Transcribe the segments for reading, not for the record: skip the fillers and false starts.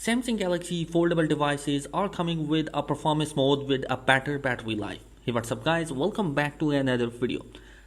Samsung Galaxy foldable devices are coming with a performance mode with a better battery life. Hey, what's up guys, welcome back to another video.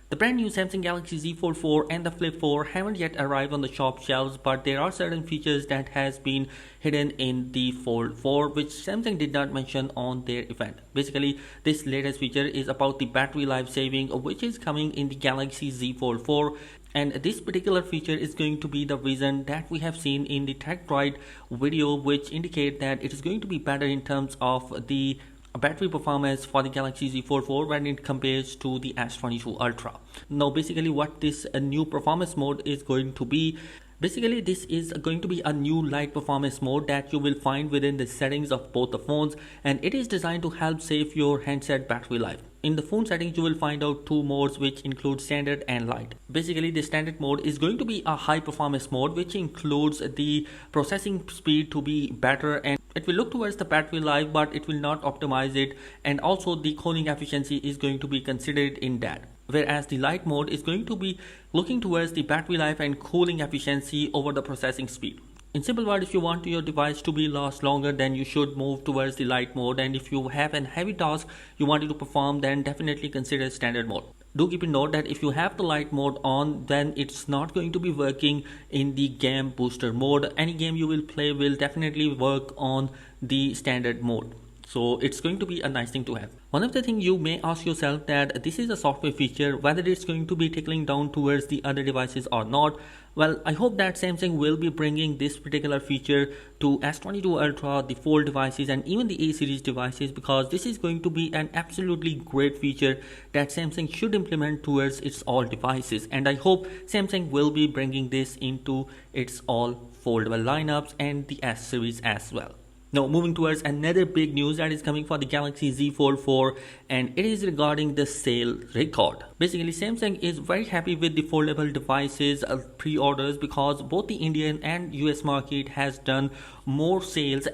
The brand new Samsung Galaxy Z Fold 4 and the Flip 4 haven't yet arrived on the shop shelves, but there are certain features that has been hidden in the Fold 4 which Samsung did not mention on their event. Basically, this latest feature is about the battery life saving which is coming in the Galaxy Z Fold 4. And this particular feature is going to be the reason that we have seen in the TechDroid video, which indicate that it is going to be better in terms of the battery performance for the Galaxy Z Fold 4 when it compares to the S22 Ultra. Now basically what this new performance mode is going to be, basically this is going to be a new light performance mode that you will find within the settings of both the phones, and it is designed to help save your handset battery life. In the phone settings you will find out two modes which include standard and light. Basically the standard mode is going to be a high performance mode which includes the processing speed to be better, and it will look towards the battery life but it will not optimize it, and also the cooling efficiency is going to be considered in that. Whereas the light mode is going to be looking towards the battery life and cooling efficiency over the processing speed. In simple words, if you want your device to be last longer, then you should move towards the light mode, and if you have a heavy task you want it to perform, then definitely consider standard mode. Do keep in note that if you have the light mode on, then it's not going to be working in the game booster mode. Any game you will play will definitely work on the standard mode. So it's going to be a nice thing to have. One of the things you may ask yourself that this is a software feature, whether it's going to be trickling down towards the other devices or not. Well, I hope that Samsung will be bringing this particular feature to S22 Ultra, the Fold devices, and even the A series devices, because this is going to be an absolutely great feature that Samsung should implement towards its all devices. And I hope Samsung will be bringing this into its all foldable lineups and the S series as well. Now moving towards another big news that is coming for the Galaxy Z Fold 4, and it is regarding the sale record. Basically Samsung is very happy with the foldable devices pre-orders, because both the Indian and US market has done more sales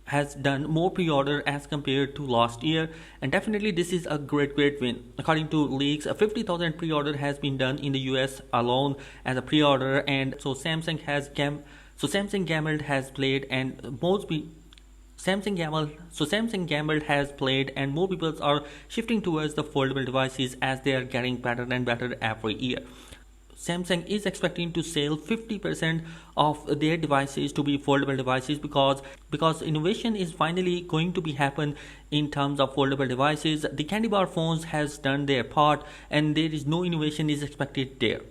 has done more pre-order as compared to last year, and definitely this is a great win. According to leaks, 50,000 pre-order has been done in the US alone as a pre-order, and so Samsung gambled has played, and Samsung gambled has played, and more people are shifting towards the foldable devices as they are getting better and better every year. Samsung is expecting to sell 50% of their devices to be foldable devices, because innovation is finally going to be happen in terms of foldable devices. The candy bar phones has done their part, and there is no innovation is expected there.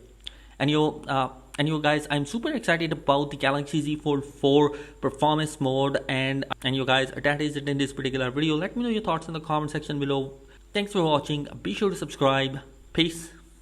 And you guys, I'm super excited about the Galaxy Z Fold 4 performance mode, and you guys, that is it in this particular video. Let me know your thoughts in the comment section below. Thanks for watching. Be sure to subscribe. Peace.